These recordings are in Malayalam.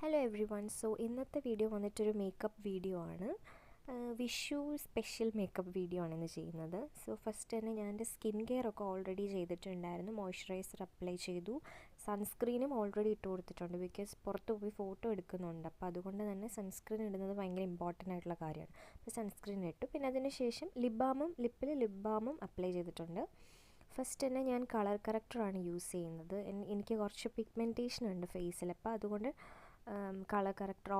Hello every one. ഇന്നത്തെ വീഡിയോ വന്നിട്ടൊരു മേക്കപ്പ് വീഡിയോ ആണ്. വിഷു സ്പെഷ്യൽ മേക്കപ്പ് വീഡിയോ ആണ് ഇന്ന് ചെയ്യുന്നത്. ഫസ്റ്റ് തന്നെ ഞാൻ എൻ്റെ സ്കിൻ കെയർ ഒക്കെ ഓൾറെഡി ചെയ്തിട്ടുണ്ടായിരുന്നു. മോയ്സ്ചറൈസർ അപ്ലൈ ചെയ്തു, സൺസ്ക്രീനും ഓൾറെഡി ഇട്ട് കൊടുത്തിട്ടുണ്ട്. ബിക്കോസ് പുറത്ത് പോയി ഫോട്ടോ എടുക്കുന്നുണ്ട്, അപ്പോൾ അതുകൊണ്ട് തന്നെ സൺസ്ക്രീൻ ഇടുന്നത് ഭയങ്കര ഇമ്പോർട്ടൻ്റ് ആയിട്ടുള്ള കാര്യമാണ്. അപ്പോൾ സൺസ്ക്രീൻ ഇട്ടു. പിന്നെ അതിന് ശേഷം ലിപ്പിൽ ലിപ് ബാമും അപ്ലൈ ചെയ്തിട്ടുണ്ട്. ഫസ്റ്റ് തന്നെ ഞാൻ കളർ കറക്റ്ററാണ് യൂസ് ചെയ്യുന്നത്. എനിക്ക് കുറച്ച് പിഗ്മെൻറ്റേഷൻ ഉണ്ട് ഫേസിൽ, അപ്പോൾ അതുകൊണ്ട് കളർ കറക്റ്റർ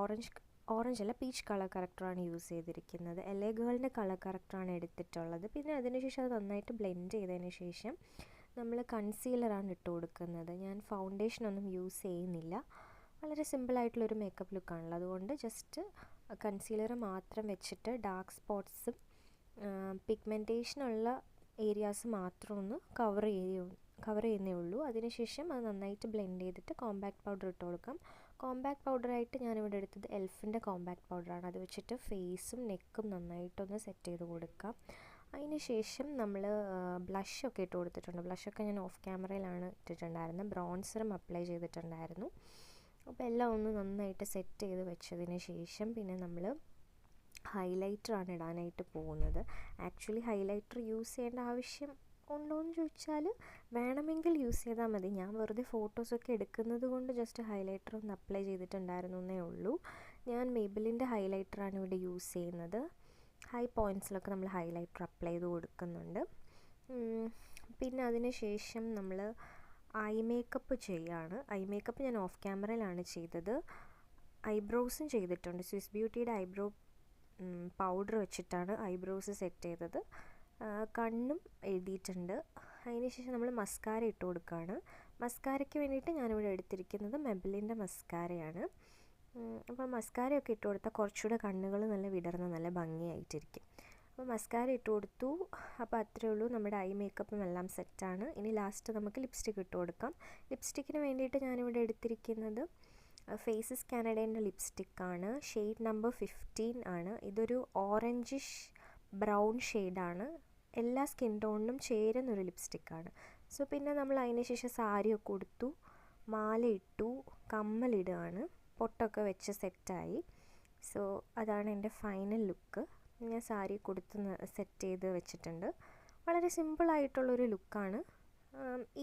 ഓറഞ്ച് അല്ല, പീച്ച് കളർ കറക്റ്ററാണ് യൂസ് ചെയ്തിരിക്കുന്നത്. LA ഗേളിൻ്റെ കളർ കറക്റ്ററാണ് എടുത്തിട്ടുള്ളത്. പിന്നെ അതിനുശേഷം അത് നന്നായിട്ട് ബ്ലെൻഡ് ചെയ്തതിന് ശേഷം നമ്മൾ കൺസീലറാണ് ഇട്ട് കൊടുക്കുന്നത്. ഞാൻ ഫൗണ്ടേഷനൊന്നും യൂസ് ചെയ്യുന്നില്ല. വളരെ സിമ്പിളായിട്ടുള്ളൊരു മേക്കപ്പ് ലുക്കാണല്ലോ, അതുകൊണ്ട് ജസ്റ്റ് കൺസീലർ മാത്രം വെച്ചിട്ട് ഡാർക്ക് സ്പോട്ട്സും പിഗ്മെൻറ്റേഷനുള്ള ഏരിയാസ് മാത്രം ഒന്ന് കവർ ചെയ്യുന്നേ ഉള്ളൂ. അതിനുശേഷം അത് നന്നായിട്ട് ബ്ലെൻഡ് ചെയ്തിട്ട് കോമ്പാക്ട് പൗഡർ ഇട്ട് കൊടുക്കാം. കോമ്പാക്ട് പൗഡറായിട്ട് ഞാനിവിടെ എടുത്തത് എൽഫിൻ്റെ കോമ്പാക്ട് പൗഡറാണ്. അത് വെച്ചിട്ട് ഫേസും നെക്കും നന്നായിട്ടൊന്ന് സെറ്റ് ചെയ്ത് കൊടുക്കാം. അതിന് ശേഷം നമ്മൾ ബ്ലഷൊക്കെ ഇട്ട് കൊടുത്തിട്ടുണ്ട്. ബ്ലഷൊക്കെ ഞാൻ ഓഫ് ക്യാമറയിലാണ് ഇട്ടിട്ടുണ്ടായിരുന്നത്. ബ്രോൺസറും അപ്ലൈ ചെയ്തിട്ടുണ്ടായിരുന്നു. അപ്പോൾ എല്ലാം ഒന്ന് നന്നായിട്ട് സെറ്റ് ചെയ്ത് വെച്ചതിന് ശേഷം പിന്നെ നമ്മൾ ഹൈലൈറ്ററാണ് ഇടാനായിട്ട് പോകുന്നത്. ആക്ച്വലി ഹൈലൈറ്റർ യൂസ് ചെയ്യേണ്ട ആവശ്യം ഉണ്ടോയെന്ന് ചോദിച്ചാൽ വേണമെങ്കിൽ യൂസ് ചെയ്താൽ മതി. ഞാൻ വെറുതെ ഫോട്ടോസൊക്കെ എടുക്കുന്നത് കൊണ്ട് ജസ്റ്റ് ഹൈലൈറ്റർ ഒന്ന് അപ്ലൈ ചെയ്തിട്ടുണ്ടായിരുന്നു എന്നേ ഉള്ളൂ. ഞാൻ മേബിലിൻ്റെ ഹൈലൈറ്ററാണ് ഇവിടെ യൂസ് ചെയ്യുന്നത്. ഹൈ പോയിൻറ്റ്സിലൊക്കെ നമ്മൾ ഹൈലൈറ്റർ അപ്ലൈ ചെയ്ത് കൊടുക്കുന്നുണ്ട്. പിന്നെ അതിന് ശേഷം നമ്മൾ ഐ മേക്കപ്പ് ചെയ്യാണ്. ഐ മേക്കപ്പ് ഞാൻ ഓഫ് ക്യാമറയിലാണ് ചെയ്തത്. ഐബ്രോസും ചെയ്തിട്ടുണ്ട്. സ്വിസ് ബ്യൂട്ടിയുടെ ഐബ്രോ പൗഡർ വെച്ചിട്ടാണ് ഐബ്രോസ് സെറ്റ് ചെയ്തത്. കണ്ണും എഴുതിയിട്ടുണ്ട്. അതിനുശേഷം നമ്മൾ മസ്കാര ഇട്ട് കൊടുക്കുകയാണ്. മസ്കാരയ്ക്ക് വേണ്ടിയിട്ട് ഞാനിവിടെ എടുത്തിരിക്കുന്നത് മെബിലിൻ്റെ മസ്കാരയാണ്. അപ്പോൾ മസ്കാരയൊക്കെ ഇട്ട് കൊടുത്താൽ കുറച്ചുകൂടെ കണ്ണുകൾ നല്ല വിടർന്ന് നല്ല ഭംഗിയായിട്ടിരിക്കും. അപ്പോൾ മസ്കാര ഇട്ട് കൊടുത്തു. അപ്പോൾ അത്രയേ ഉള്ളൂ, നമ്മുടെ ഐ മേക്കപ്പും എല്ലാം സെറ്റാണ്. ഇനി ലാസ്റ്റ് നമുക്ക് ലിപ്സ്റ്റിക്ക് ഇട്ട് കൊടുക്കാം. ലിപ്സ്റ്റിക്കിന് വേണ്ടിയിട്ട് ഞാനിവിടെ എടുത്തിരിക്കുന്നത് ഫേസസ് കാനഡേൻ്റെ ലിപ്സ്റ്റിക്കാണ്. ഷെയ്ഡ് നമ്പർ 15 ആണ്. ഇതൊരു ഓറഞ്ചിഷ് ബ്രൗൺ ഷെയ്ഡാണ്. എല്ലാ സ്കിൻ ടോണിനും ചേരുന്നൊരു ലിപ്സ്റ്റിക്കാണ്. പിന്നെ നമ്മൾ അതിന് ശേഷം സാരിയൊക്കെ ഉടുത്തു, മാല ഇട്ടു, കമ്മലിടുകയാണ്. പൊട്ടൊക്കെ വെച്ച് സെറ്റായി. അതാണ് എൻ്റെ ഫൈനൽ ലുക്ക്. ഞാൻ സാരി കൊടുത്ത് സെറ്റ് ചെയ്ത് വെച്ചിട്ടുണ്ട്. വളരെ സിമ്പിളായിട്ടുള്ളൊരു ലുക്കാണ്.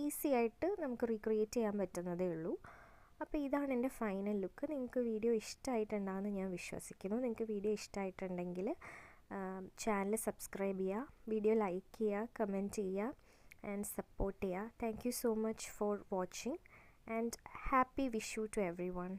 ഈസി ആയിട്ട് നമുക്ക് റീക്രിയേറ്റ് ചെയ്യാൻ പറ്റുന്നതേ ഉള്ളൂ. അപ്പോൾ ഇതാണ് എൻ്റെ ഫൈനൽ ലുക്ക്. നിങ്ങൾക്ക് വീഡിയോ ഇഷ്ടമായിട്ടുണ്ടാകുമെന്ന് ഞാൻ വിശ്വസിക്കുന്നു. നിങ്ങൾക്ക് വീഡിയോ ഇഷ്ടമായിട്ടുണ്ടെങ്കിൽ ചാനൽ സബ്സ്ക്രൈബ് ചെയ്യുക, വീഡിയോ ലൈക്ക് ചെയ്യുക, കമൻറ്റ് ചെയ്യുക ആൻഡ് സപ്പോർട്ട് ചെയ്യുക. Thank you so much for watching and happy Vishu to every one.